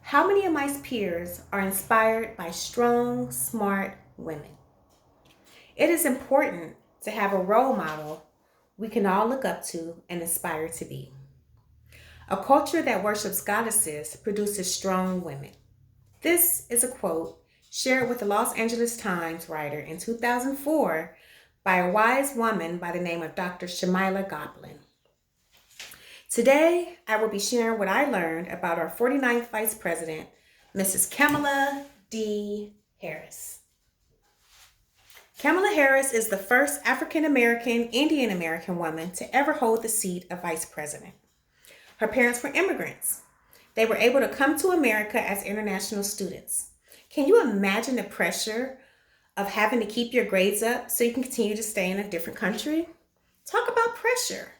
How many of my peers are inspired by strong, smart women? It is important to have a role model we can all look up to and aspire to be. A culture that worships goddesses produces strong women. This is a quote shared with the Los Angeles Times writer in 2004 by a wise woman by the name of Dr. Shamila Goblin. Today, I will be sharing what I learned about our 49th Vice President, Mrs. Kamala D. Harris. Kamala Harris is the first African American, Indian American woman to ever hold the seat of Vice President. Her parents were immigrants. They were able to come to America as international students. Can you imagine the pressure of having to keep your grades up so you can continue to stay in a different country? Talk about pressure.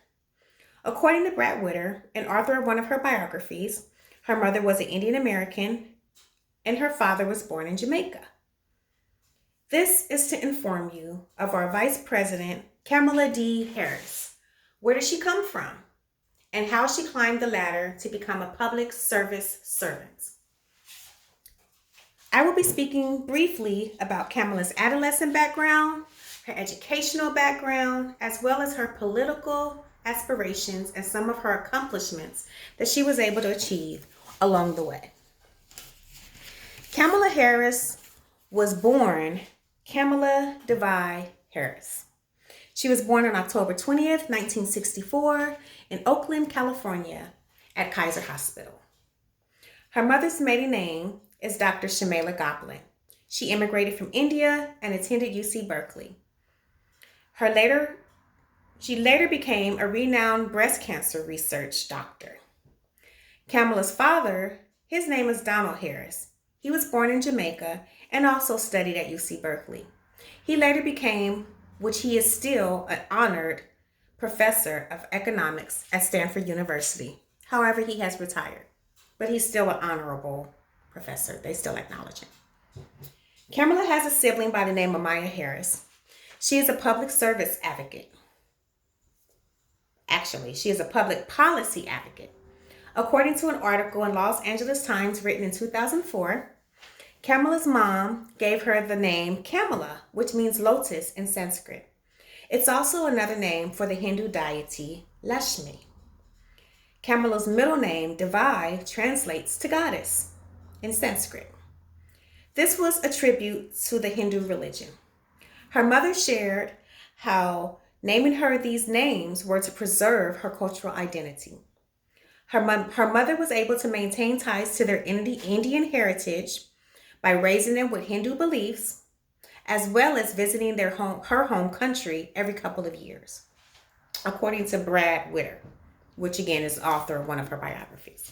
According to Brad Whitter, an author of one of her biographies, her mother was an Indian American and her father was born in Jamaica. This is to inform you of our Vice President, Kamala D. Harris. Where did she come from? And how she climbed the ladder to become a public service servant. I will be speaking briefly about Kamala's adolescent background, her educational background, as well as her political aspirations and some of her accomplishments that she was able to achieve along the way. Kamala Harris was born Kamala Devi Harris. She was born on October 20th, 1964 in Oakland, California at Kaiser Hospital. Her mother's maiden name is Dr. Shamila Goblin. She immigrated from India and attended UC Berkeley. She later became a renowned breast cancer research doctor. Kamala's father, his name is Donald Harris. He was born in Jamaica and also studied at UC Berkeley. He later became, which he is still, an honored professor of economics at Stanford University. However, he has retired, but he's still an honorable professor. They still acknowledge him. Kamala has a sibling by the name of Maya Harris. She is a public service advocate. Actually, she is a public policy advocate. According to an article in Los Angeles Times written in 2004, Kamala's mom gave her the name Kamala, which means lotus in Sanskrit. It's also another name for the Hindu deity Lakshmi. Kamala's middle name, Devi, translates to goddess in Sanskrit. This was a tribute to the Hindu religion. Her mother shared how naming her these names were to preserve her cultural identity. Her mother was able to maintain ties to their Indian heritage by raising them with Hindu beliefs, as well as visiting her home country every couple of years, according to Brad Whitter, which again is the author of one of her biographies.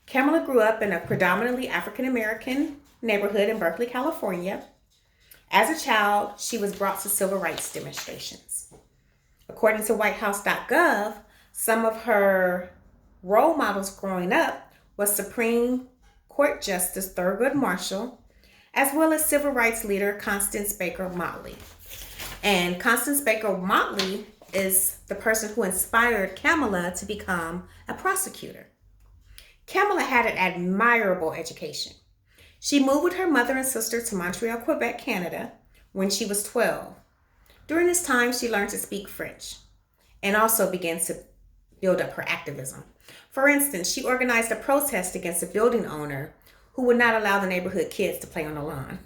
Kamala grew up in a predominantly African-American neighborhood in Berkeley, California. As a child, she was brought to civil rights demonstrations. According to whitehouse.gov, some of her role models growing up was Supreme Court Justice Thurgood Marshall, as well as civil rights leader Constance Baker Motley. And Constance Baker Motley is the person who inspired Kamala to become a prosecutor. Kamala had an admirable education. She moved with her mother and sister to Montreal, Quebec, Canada, when she was 12. During this time, she learned to speak French and also began to build up her activism. For instance, she organized a protest against a building owner who would not allow the neighborhood kids to play on the lawn.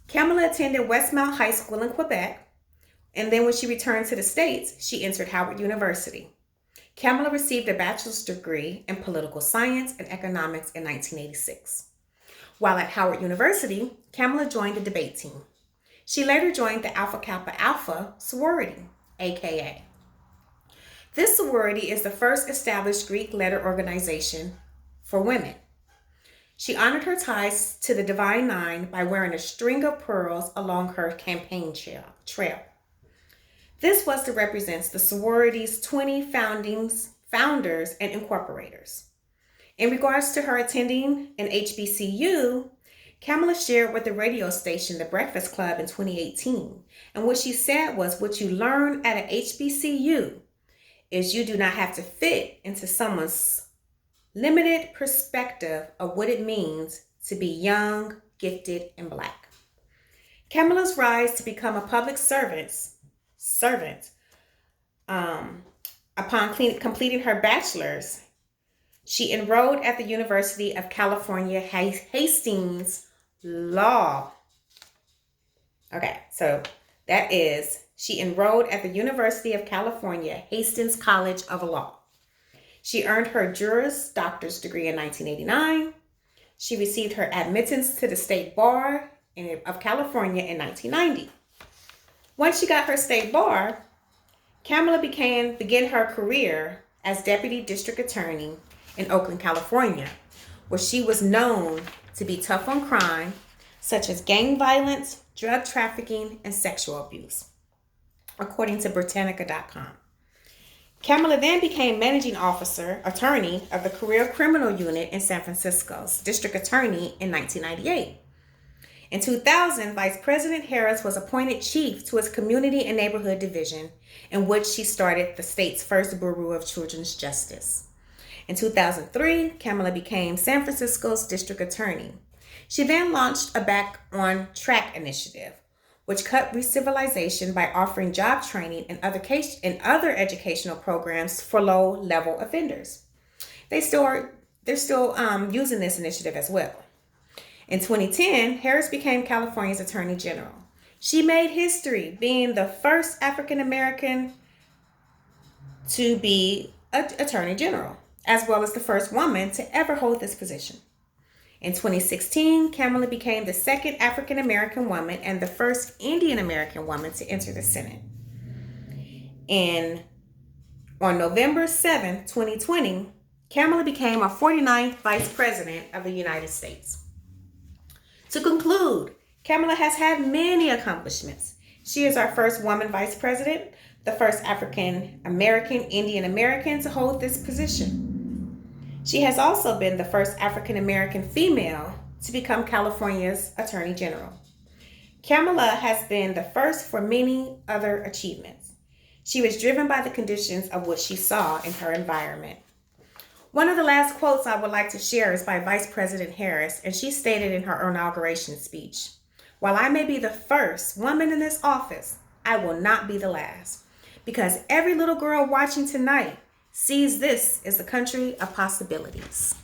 Kamala attended Westmount High School in Quebec, and then when she returned to the States, she entered Howard University. Kamala received a bachelor's degree in political science and economics in 1986. While at Howard University, Kamala joined the debate team. She later joined the Alpha Kappa Alpha sorority, aka. This sorority is the first established Greek letter organization for women. She honored her ties to the Divine Nine by wearing a string of pearls along her campaign trail. This was to represent the sorority's 20 founders and incorporators. In regards to her attending an HBCU, Kamala shared with the radio station The Breakfast Club in 2018, and what she said was, what you learn at an HBCU is you do not have to fit into someone's limited perspective of what it means to be young, gifted, and Black. Kamala's rise to become a public servant upon completing her bachelor's, she enrolled at the University of California, Hastings Law. Okay, so that is, she enrolled at the University of California, Hastings College of Law. She earned her Juris Doctor's degree in 1989. She received her admittance to the State Bar of California in 1990. Once she got her state bar, Kamala began her career as Deputy District Attorney in Oakland, California, where she was known to be tough on crime, such as gang violence, drug trafficking, and sexual abuse, according to Britannica.com. Kamala then became managing attorney of the Career Criminal Unit in San Francisco's District Attorney in 1998. In 2000, Vice President Harris was appointed chief to its Community and Neighborhood Division, in which she started the state's first Bureau of Children's Justice. In 2003, Kamala became San Francisco's district attorney. She then launched a Back on Track initiative, which cut recivilization by offering job training and other educational programs for low-level offenders. They're still using this initiative as well. In 2010, Harris became California's Attorney General. She made history, being the first African American to be an Attorney General, as well as the first woman to ever hold this position. In 2016, Kamala became the second African American woman and the first Indian American woman to enter the Senate. On November 7, 2020, Kamala became a 49th Vice President of the United States. To conclude, Kamala has had many accomplishments. She is our first woman vice president, the first African American, Indian American to hold this position. She has also been the first African American female to become California's Attorney General. Kamala has been the first for many other achievements. She was driven by the conditions of what she saw in her environment. One of the last quotes I would like to share is by Vice President Harris, and she stated in her inauguration speech, "While I may be the first woman in this office, I will not be the last, because every little girl watching tonight sees this as a country of possibilities."